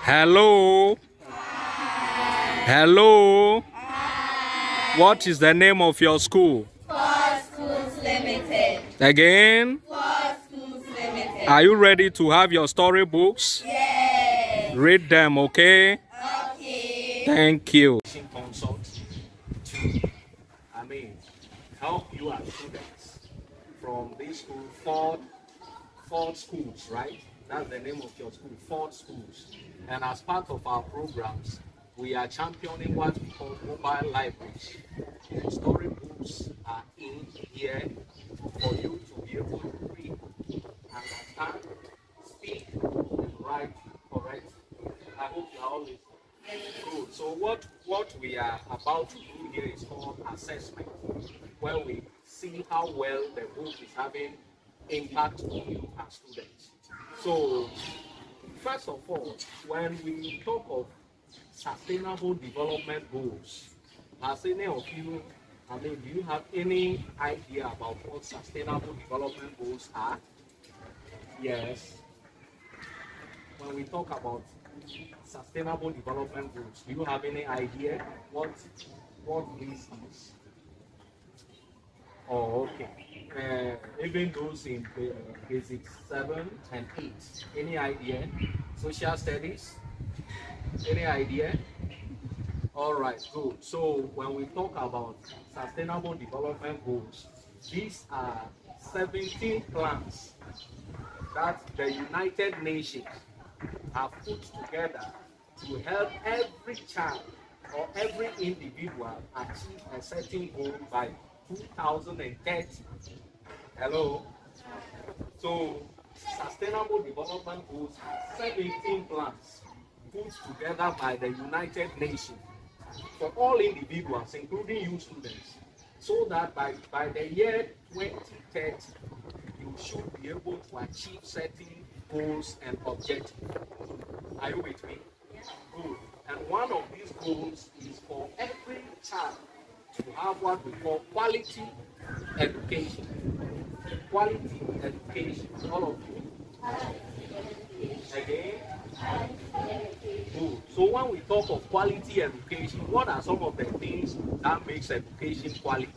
Hello. Hello. What is the name of your school? Four Schools Limited. Again? Four Schools Limited. Are you ready to have your storybooks? Yes. Read them, okay? Okay. Thank you. Consult to, help you as students from this school, Ford Schools, right? That's the name of your school, Ford Schools. And as part of our programs, we are championing what we call mobile libraries. And storybooks are in here for you to be able to read, understand, speak, and write correctly. I hope you are all listening. Good. So what we are about to do here is called assessment, where we see how well the book is having impact on you as students. So first of all, when we talk of sustainable development goals, has any of you, do you have any idea about what sustainable development goals are? Yes. When we talk about sustainable development goals, do you have any idea what this is? Oh, okay. Even those in basic 7 and 8, any idea? Social studies, any idea? All right, good. So when we talk about sustainable development goals, these are 17 plans that the United Nations have put together to help every child or every individual achieve a certain goal by 2030. Hello? So, sustainable development goals are 17 plans put together by the United Nations for all individuals, including you students, so that by the year 2030, you should be able to achieve certain goals and objectives. Are you with me? Yeah. Good. And one of these goals is for every child to have what we call quality education. Quality education. All of you. Again. Good. So when we talk of quality education, what are some of the things that makes education quality?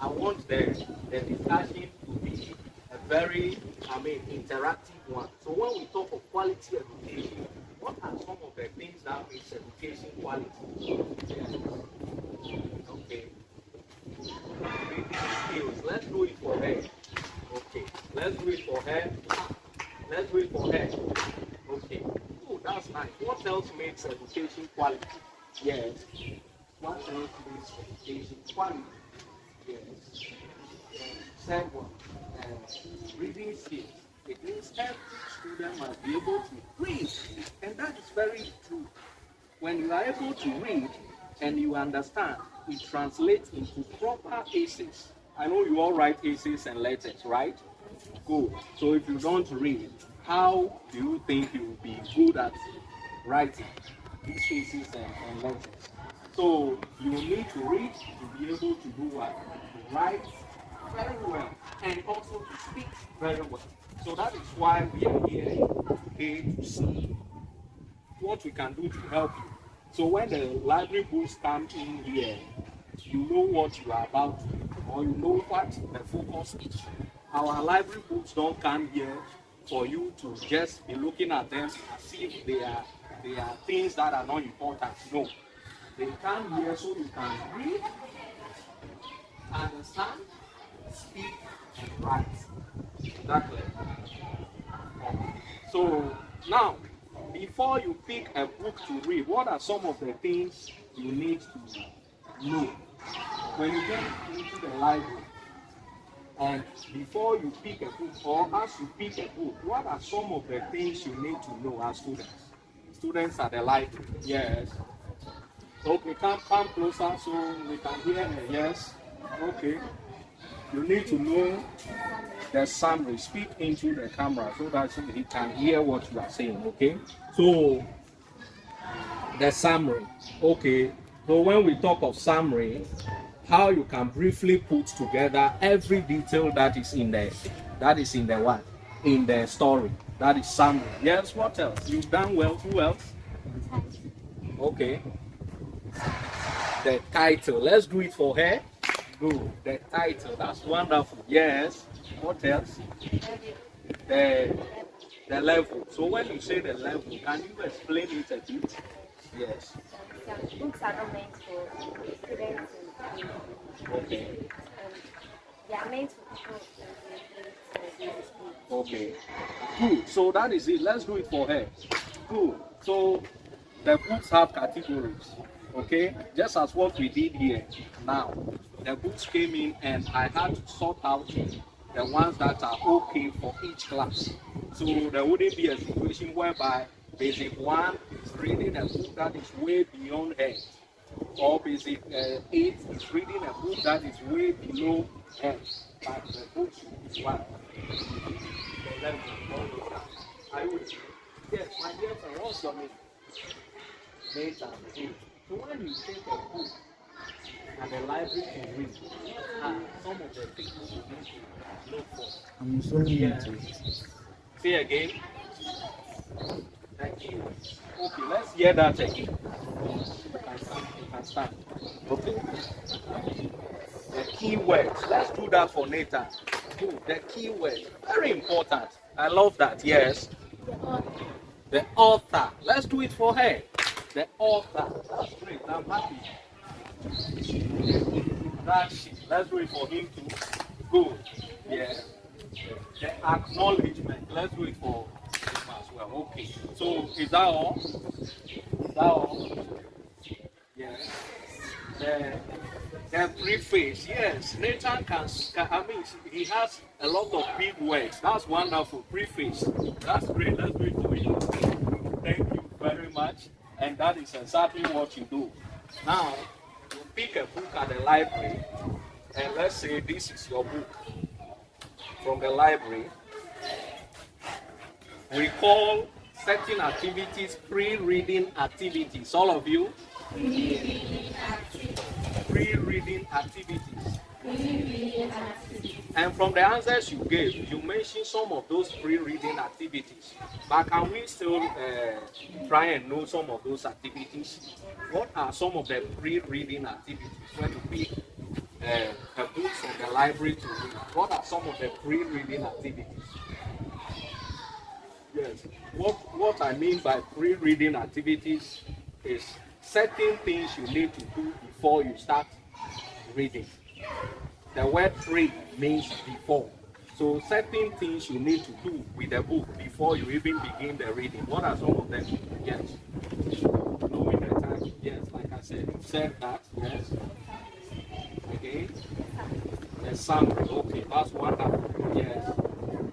I want the discussion to be a very, interactive one. So when we talk of quality education, what are some of the things that makes education quality? Okay. Reading skills. Let's do it for her. Okay. Let's do it for her. Let's do it for her. Okay. Oh, that's nice. What else makes education quality? Yes. What else makes education quality? Yes. Second one, reading skills. It means every student must be able to read, and that is very true. When you are able to read and you understand, it translates into proper essays. I know you all write essays and letters, right? Good. So if you don't read, how do you think you will be good at writing these essays and letters? So you need to read to be able to do what? To write very well and also to speak very well. So that is why we are here today to see what we can do to help you. So when the library books come in here, you know what you are about to do, or you know what the focus is. Our library books don't come here for you to just be looking at them as if they are things that are not important. No. They come here so you can read, understand, speak, and write. Exactly. So now, before you pick a book to read, what are some of the things you need to know when you get into the library? And before you pick a book, or as you pick a book, what are some of the things you need to know as students? Students at the library. Yes. Okay, come closer so we can hear her. Yes. Okay. You need to know the summary. Speak into the camera so that he can hear what you are saying. Okay. So The summary. Okay. So when we talk of summary, how you can briefly put together every detail that is in the what? In the story. That is summary. Yes, what else? You've done well. Who else? Okay. The title. Let's do it for her. Good. The title. That's wonderful. Yes. What else? The level. So when you say the level, can you explain it a bit? Yes. Some books are not meant for students and Okay. they are meant for people who Okay. Good. So that is it. Let's do it for her. Good. So the books have categories. Okay. Just as what we did here. Now, the books came in and I had to sort out the ones that are okay for each class. So there wouldn't be a situation whereby basic 1 is reading a book that is way beyond her, or basic 8 is reading a book that is way below her. But the book is one. The level, all those things. Are you with me? Yes, my dear friend, what's your name? Nathan. So when you take a book at the library to read, some of the things you need to look for. I'm sorry. Yeah. Say again. Thank you. Okay, let's hear that again. You can start. Okay. The keywords. Let's do that for Nathan. Good. The keywords. Very important. I love that. Yes. The author. Let's do it for her. The author. That's great. I'm happy. Let's do it for him too. Good. Yeah. The acknowledgement. Let's do it for him as well. Okay. So is that all? Is that all? Yes. The preface. Yes. Nathan can. I mean, he has a lot of big words. That's wonderful. Preface. That's great. Let's do it for him. Thank you very much. And that is exactly what you do. Now, you pick a book at the library, and let's say this is your book from the library. We call certain activities pre-reading activities. All of you? Pre-reading activities. And from the answers you gave, you mentioned some of those pre-reading activities. But can we still try and know some of those activities? What are some of the pre-reading activities when you pick a book from the library to read? What are some of the pre-reading activities? Yes. What I mean by pre-reading activities is certain things you need to do before you start reading. The word pre means before. So certain things you need to do with the book before you even begin the reading. What are some of them? Yes. Knowing the time. Yes, like I said. You said that. Yes. Okay. The summary. Okay, that's wonderful. Yes.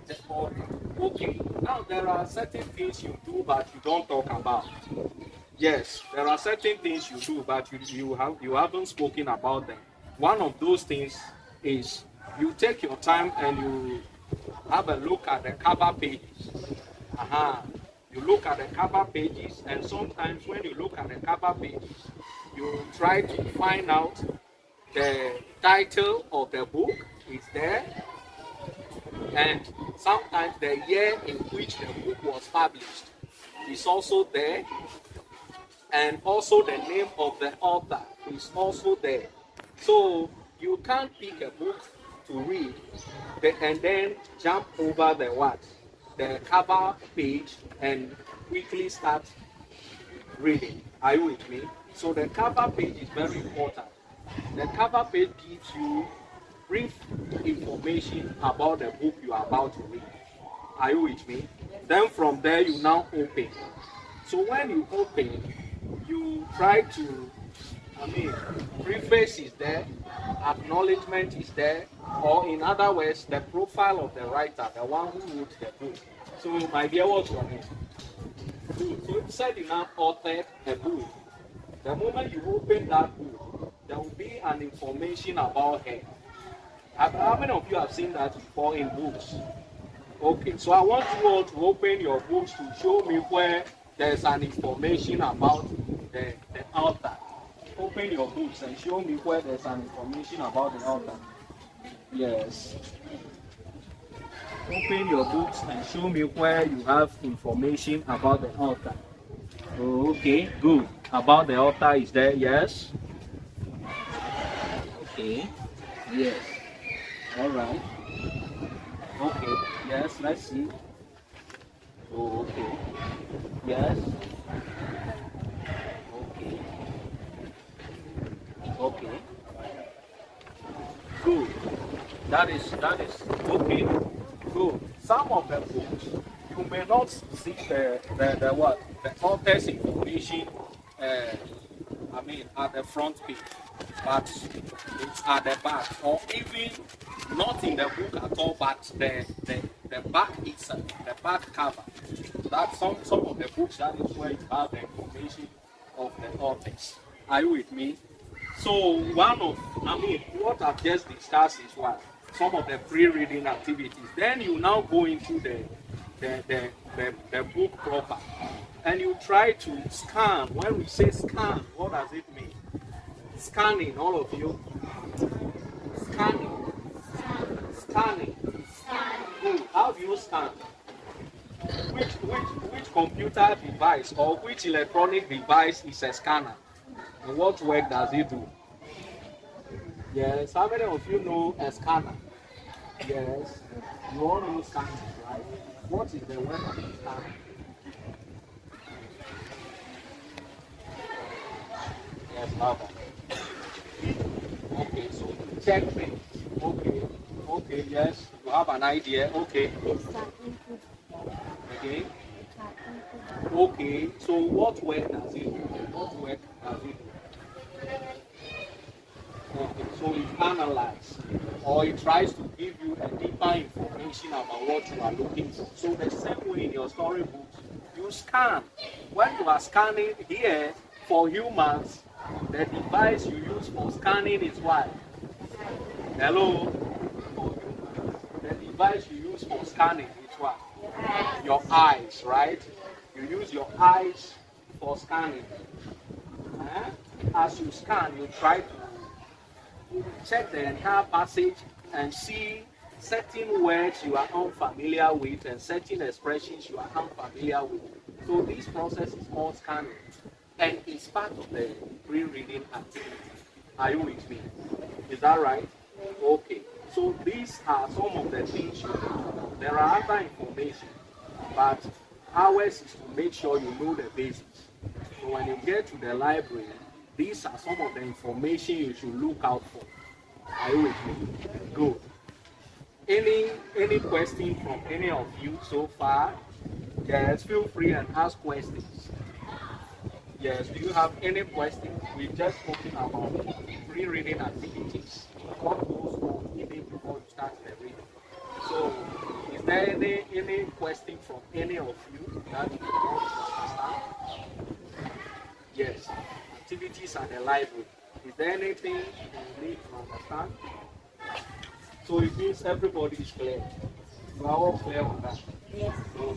The order. Okay. Now there are certain things you do but you don't talk about. Yes, there are certain things you do but you haven't spoken about them. One of those things is you take your time and you have a look at the cover pages. You look at the cover pages, and sometimes when you look at the cover pages, you try to find out the title of the book is there, and sometimes the year in which the book was published is also there, and also the name of the author is also there. So you can't pick a book to read and then jump over the cover page and quickly start reading. Are you with me? So the cover page is very important. The cover page gives you brief information about the book you are about to read. Are you with me? Then from there you now open. So when you open, you try to, preface is there, acknowledgement is there, or in other words, the profile of the writer, the one who wrote the book. So, my dear, what's your name? So, you said you now authored a book. The moment you open that book, there will be an information about her. How many of you have seen that before in books? Okay, so I want you all to open your books to show me where there's an information about the author. Open your books and show me where there's some information about the author. Yes. Open your books and show me where you have information about the author. Oh, okay, good. About the author is there, yes? Okay, yes. All right. Okay, yes, let's see. Oh, okay. Yes. Okay. Okay. Good. That is okay. Good. Some of the books you may not see the what the author's information. At the front page, but it's at the back, or even not in the book at all, but the back itself, the back cover. That's some of the books, that is where you have the information of the authors. Are you with me? So what I've just discussed is what some of the pre-reading activities. Then you now go into the book proper, and you try to scan. When we say scan, what does it mean? Scanning, all of you. Scanning. Good. How do you scan? Which computer device or which electronic device is a scanner? And what work does it do? Yes, how many of you know a scanner? Yes, you all know scanners, right? What is the work of a scanner? Yes, Baba. Okay, so check things. Okay, yes, you have an idea. Okay. Okay. Okay, so what work does it do? Okay, so it analyzes, or it tries to give you a deeper information about what you are looking for. So the same way in your storybooks, you scan. When you are scanning here for humans, the device you use for scanning is what? Hello? For humans, the device you use for scanning is what? Your eyes, right? You use your eyes for scanning. As you scan, you try to check the entire passage and see certain words you are unfamiliar with and certain expressions you are unfamiliar with. So this process is called scanning, and it's part of the pre-reading activity. Are you with me? Is that right? Okay. So these are some of the things you do. There are other information, but ours is to make sure you know the basics. So when you get to the library, these are some of the information you should look out for. Are you with me? Good. Any question from any of you so far? Yes, feel free and ask questions. Yes, do you have any questions? We've just spoken about pre-reading activities. What goes on even before you start the reading? So, is there any question from any of you that you want to understand? Yes, activities at the library. Is there anything you need to understand? So it means everybody is clear. We are all clear on that. Yes. So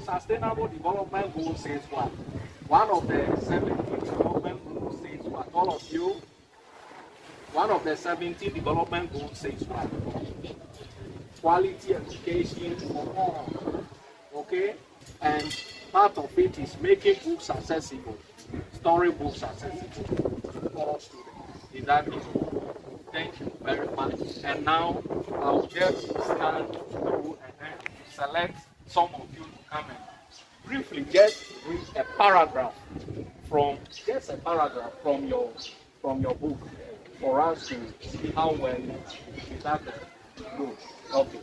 sustainable development goal says what? One of the 17 development goals says what? All of you? One of the 17 development goals says what? Quality education for all. Okay? And part of it is making books accessible. Storybooks accessible for all students. Is that it? Thank you very much. And now I'll just scan through and then select some of you to come and briefly just read a paragraph from your book for us to see how well is that good. Okay.